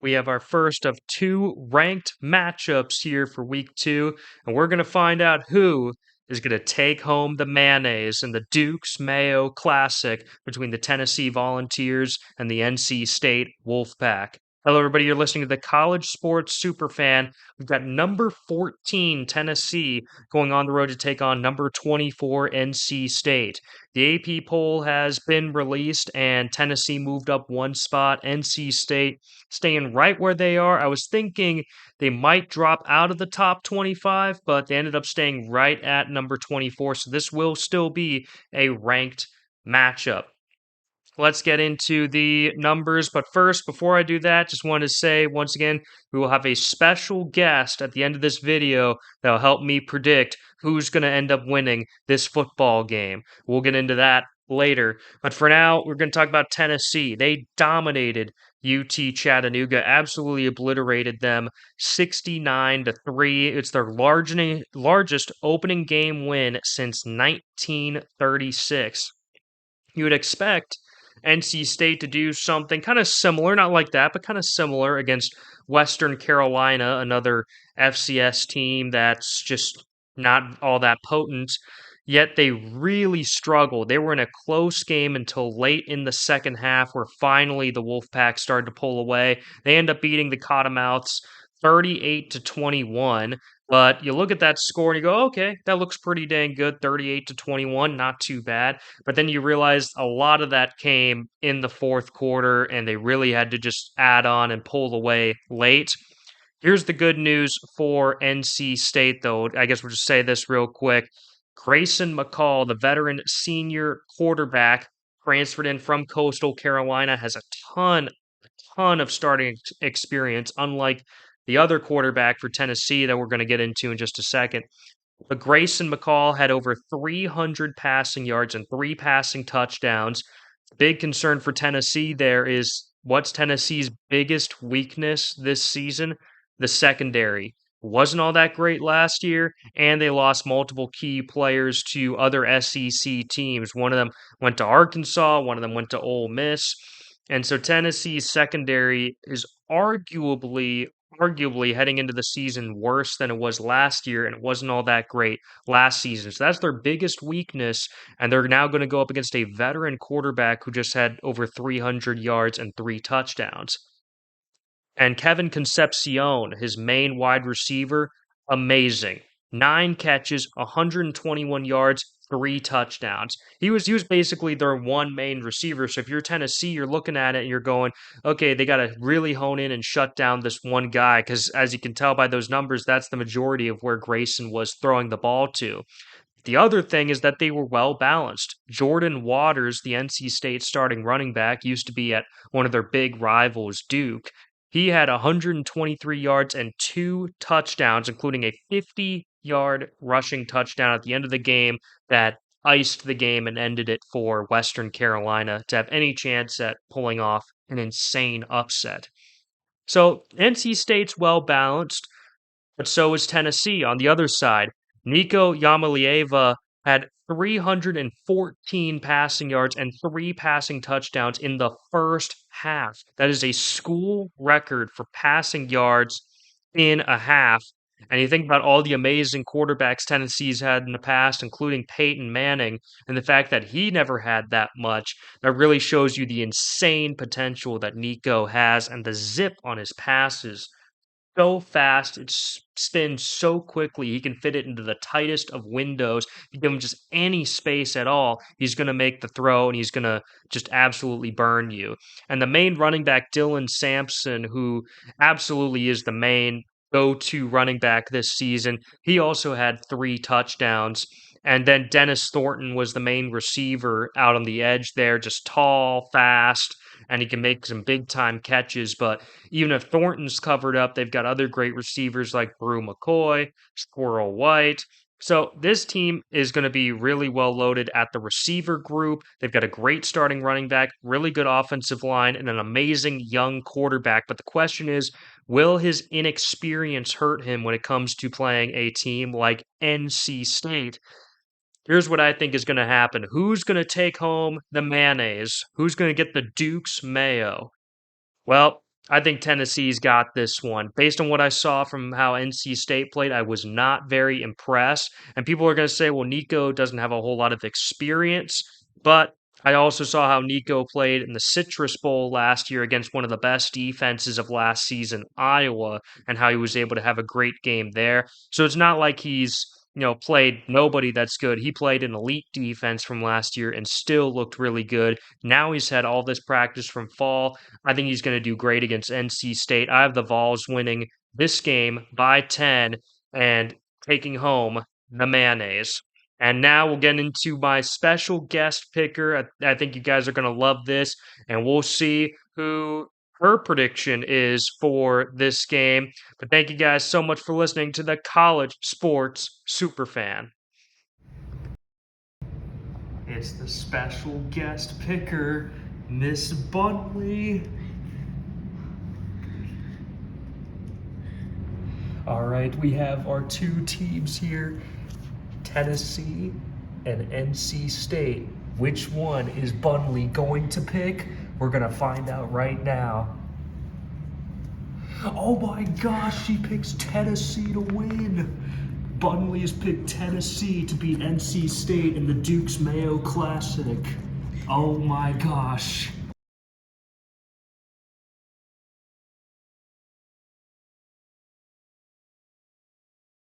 We have our first of two ranked matchups here for week 2, and we're going to find out who is going to take home the mayonnaise in the Dukes Mayo Classic between the Tennessee Volunteers and the NC State Wolfpack. Hello, everybody. You're listening to the College Sports Superfan. We've got number 14 Tennessee going on the road to take on number 24 NC State. The AP poll has been released, and Tennessee moved up one spot. NC State staying right where they are. I was thinking they might drop out of the top 25, but they ended up staying right at number 24. So this will still be a ranked matchup. Let's get into the numbers. But first, before I do that, just wanted to say once again, we will have a special guest at the end of this video that will help me predict who's going to end up winning this football game. We'll get into that later. But for now, we're going to talk about Tennessee. They dominated UT Chattanooga, absolutely obliterated them 69-3. It's their largest opening game win since 1936. You would expect NC State to do something kind of similar, not like that, but kind of similar against Western Carolina, another FCS team that's just not all that potent. Yet they really struggled. They were in a close game until late in the second half, where finally the Wolfpack started to pull away. They end up beating the Cottonmouths 38-21. But you look at that score and you go, okay, that looks pretty dang good. 38-21, not too bad. But then you realize a lot of that came in the fourth quarter, and they really had to just add on and pull away late. Here's the good news for NC State, though. I guess we'll just say this real quick. Grayson McCall, the veteran senior quarterback, transferred in from Coastal Carolina, has a ton of starting experience, unlike the other quarterback for Tennessee that we're going to get into in just a second. But Grayson McCall had over 300 passing yards and 3 passing touchdowns. Big concern for Tennessee there is what's Tennessee's biggest weakness this season? The secondary. Wasn't all that great last year, and they lost multiple key players to other SEC teams. One of them went to Arkansas, one of them went to Ole Miss. And so Tennessee's secondary is arguably heading into the season worse than it was last year, and it wasn't all that great last season. So that's their biggest weakness, and they're now going to go up against a veteran quarterback who just had over 300 yards and 3 touchdowns. And Kevin Concepcion, his main wide receiver, amazing. 9 catches, 121 yards, 3 touchdowns. He was basically their one main receiver. So if you're Tennessee, you're looking at it and you're going, okay, they got to really hone in and shut down this one guy, because as you can tell by those numbers, that's the majority of where Grayson was throwing the ball to. The other thing is that they were well balanced. Jordan Waters, the NC State starting running back, used to be at one of their big rivals, Duke. He had 123 yards and 2 touchdowns, including a 50-yard rushing touchdown at the end of the game that iced the game and ended it for Western Carolina to have any chance at pulling off an insane upset. So NC State's well balanced, but so is Tennessee on the other side. Nico Yamalieva had 314 passing yards and 3 passing touchdowns in the first half. That is a school record for passing yards in a half. And you think about all the amazing quarterbacks Tennessee's had in the past, including Peyton Manning, and the fact that he never had that much, that really shows you the insane potential that Nico has, and the zip on his passes. So fast, it spins so quickly, he can fit it into the tightest of windows. If you give him just any space at all, he's going to make the throw, and he's going to just absolutely burn you. And the main running back, Dylan Sampson, who absolutely is the main go-to running back this season, he also had 3 touchdowns. And then Dennis Thornton was the main receiver out on the edge there, just tall, fast, and he can make some big-time catches. But even if Thornton's covered up, they've got other great receivers like Brew McCoy, Squirrel White. So this team is going to be really well loaded at the receiver group. They've got a great starting running back, really good offensive line, and an amazing young quarterback. But the question is, will his inexperience hurt him when it comes to playing a team like NC State? Here's what I think is going to happen. Who's going to take home the mayonnaise? Who's going to get the Duke's Mayo? Well, I think Tennessee's got this one. Based on what I saw from how NC State played, I was not very impressed. And people are going to say, well, Nico doesn't have a whole lot of experience. But I also saw how Nico played in the Citrus Bowl last year against one of the best defenses of last season, Iowa, and how he was able to have a great game there. So it's not like he's played nobody that's good. He played an elite defense from last year and still looked really good. Now he's had all this practice from fall. I think he's going to do great against NC State. I have the Vols winning this game by 10 and taking home the mayonnaise. And now we'll get into my special guest picker. I think you guys are going to love this, and we'll see who her prediction is for this game. But thank you guys so much for listening to the College Sports Superfan. It's the special guest picker, Miss Buntley. All right, we have our two teams here, Tennessee and NC State. Which one is Buntley going to pick? We're going to find out right now. Oh my gosh, she picks Tennessee to win. Buntley has picked Tennessee to beat NC State in the Duke's Mayo Classic. Oh my gosh.